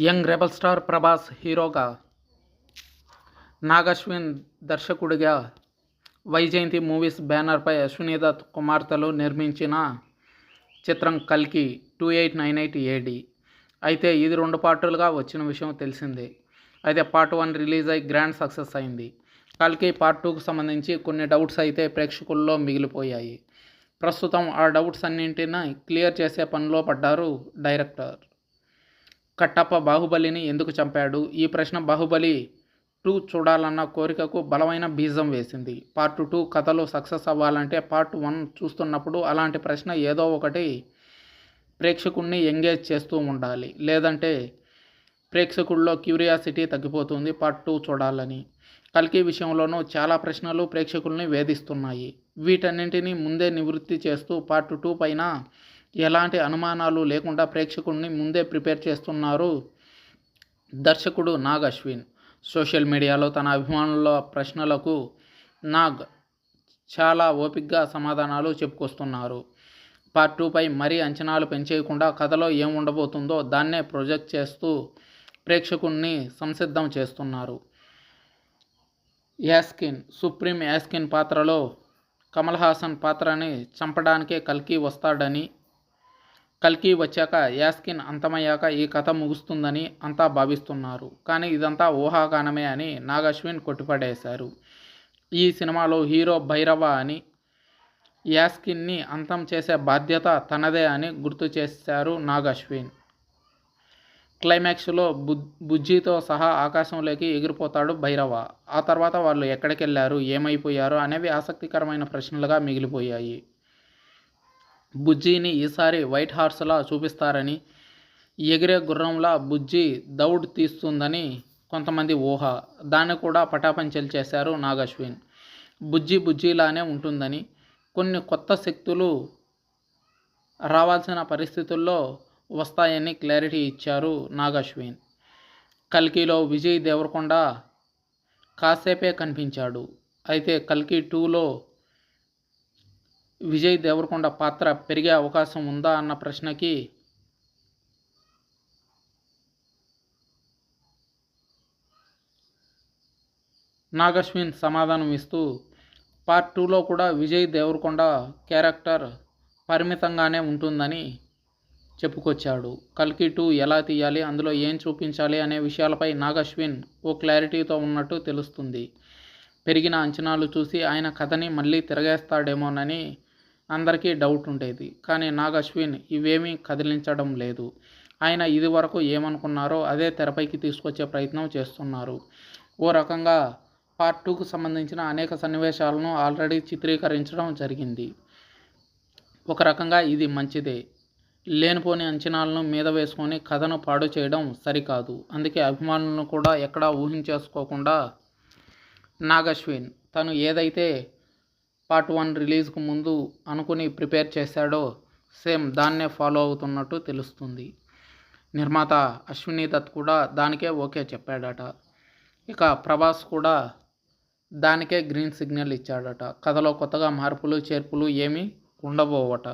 Young rebel star Prabhas హీరోగా, నాగ్ అశ్విన్ దర్శకుడిగా Vyjayanthi movies బ్యానర్పై అశ్విని దత్ కుమార్తెలు నిర్మించిన చిత్రం కల్కి 2898 ఏడి. అయితే ఇది 2 పార్టులుగా వచ్చిన విషయం తెలిసిందే. అయితే పార్ట్ 1 రిలీజ్ అయి గ్రాండ్ సక్సెస్ అయింది. కల్కి పార్ట్ 2కు సంబంధించి కొన్ని డౌట్స్ అయితే ప్రేక్షకుల్లో మిగిలిపోయాయి. ప్రస్తుతం ఆ డౌట్స్ అన్నింటినీ క్లియర్ చేసే పనిలో పడ్డారు డైరెక్టర్. కట్టప్ప బాహుబలిని ఎందుకు చంపాడు? ఈ ప్రశ్న బాహుబలి 2 చూడాలన్న కోరికకు బలమైన బీజం వేసింది. పార్ట్ 2 కథలు సక్సెస్ అవ్వాలంటే పార్ట్ 1 చూస్తున్నప్పుడు అలాంటి ప్రశ్న ఏదో ఒకటి ప్రేక్షకుడిని ఎంగేజ్ చేస్తూ ఉండాలి. లేదంటే ప్రేక్షకుల్లో క్యూరియాసిటీ తగ్గిపోతుంది పార్ట్ 2 చూడాలని. కల్కి విషయంలోనూ చాలా ప్రశ్నలు ప్రేక్షకుల్ని వేధిస్తున్నాయి. వీటన్నింటినీ ముందే నివృత్తి చేస్తూ పార్ట్ 2 పైన ఎలాంటి అనుమానాలు లేకుండా ప్రేక్షకుడిని ముందే ప్రిపేర్ చేస్తున్నారు దర్శకుడు నాగ్ అశ్విన్. సోషల్ మీడియాలో తన అభిమానుల ప్రశ్నలకు నాగ్ చాలా ఓపికగా సమాధానాలు చెప్పుకొస్తున్నారు. పార్ట్ 2 పై మరీ అంచనాలు పెంచేయకుండా కథలో ఏం ఉండబోతుందో దాన్నే ప్రొజెక్ట్ చేస్తూ ప్రేక్షకుణ్ణి సంసిద్ధం చేస్తున్నారు. యాస్కిన్, సుప్రీం యాస్కిన్ పాత్రలో కమల్ హాసన్ పాత్రని చంపడానికే కల్కి వస్తాడని, కల్కి వచ్చాక యాస్కిన్ అంతమయ్యాక ఈ కథ ముగుస్తుందని అంతా భావిస్తున్నారు. కానీ ఇదంతా ఊహాగానమే అని నాగ్ అశ్విన్ కొట్టిపడేశారు. ఈ సినిమాలో హీరో భైరవ అని, యాస్కిన్ని అంతం చేసే బాధ్యత తనదే అని గుర్తు చేశారు నాగ్ అశ్విన్. క్లైమాక్స్లో బుజ్జితో సహా ఆకాశంలోకి ఎగిరిపోతాడు భైరవ. ఆ తర్వాత వాళ్ళు ఎక్కడికెళ్లారు, ఏమైపోయారు అనేవి ఆసక్తికరమైన ప్రశ్నలుగా మిగిలిపోయాయి. బుజ్జిని ఈసారి వైట్ హార్స్లా చూపిస్తారని, ఎగిరే గుర్రంలా బుజ్జి దౌడ్ తీస్తుందని కొంతమంది ఊహ. దాన్ని కూడా పటాపంచలు చేశారు నాగ్ అశ్విన్. బుజ్జిలానే ఉంటుందని, కొన్ని కొత్త శక్తులు రావాల్సిన పరిస్థితుల్లో వస్తాయని క్లారిటీ ఇచ్చారు నాగ్ అశ్విన్. కల్కిలో విజయ్ దేవరకొండ కాసేపే కనిపించాడు. అయితే కల్కి 2లో విజయ్ దేవరకొండ పాత్ర పెరిగే అవకాశం ఉందా అన్న ప్రశ్నకి నాగ్ అశ్విన్ సమాధానం ఇస్తూ, పార్ట్ 2లో కూడా విజయ్ దేవరకొండ క్యారెక్టర్ పరిమితంగానే ఉంటుందని చెప్పుకొచ్చాడు. కల్కి 2 ఎలా తీయాలి, అందులో ఏం చూపించాలి అనే విషయాలపై నాగ్ అశ్విన్ ఓ క్లారిటీతో ఉన్నట్టు తెలుస్తుంది. పెరిగిన అంచనాలు చూసి ఆయన కథని మళ్ళీ తిరగేస్తాడేమోనని అందరికీ డౌట్ ఉండేది. కానీ నాగ్ అశ్విన్ ఇవేమీ కదిలించడం లేదు. ఆయన ఇది వరకు ఏమనుకున్నారో అదే తెరపైకి తీసుకొచ్చే ప్రయత్నం చేస్తున్నారు. ఓ రకంగా పార్ట్ 2కు సంబంధించిన అనేక సన్నివేశాలను ఆల్రెడీ చిత్రీకరించడం జరిగింది. ఒక రకంగా ఇది మంచిదే. లేనిపోని అంచనాలను మీద వేసుకొని కథను పాడు చేయడం సరికాదు. అందుకే అభిమానులను కూడా ఎక్కడా ఊహించేసుకోకుండా నాగ్ అశ్విన్ తను ఏదైతే పార్ట్ 1 రిలీజ్కు ముందు అనుకుని ప్రిపేర్ చేశాడో సేమ్ దాన్నే ఫాలో అవుతున్నట్టు తెలుస్తుంది. నిర్మాత అశ్విని దత్ కూడా దానికే ఓకే చెప్పాడట. ఇక ప్రభాస్ కూడా దానికే గ్రీన్ సిగ్నల్ ఇచ్చాడట. కథలో కొత్తగా మార్పులు చేర్పులు ఏమీ ఉండబోవట.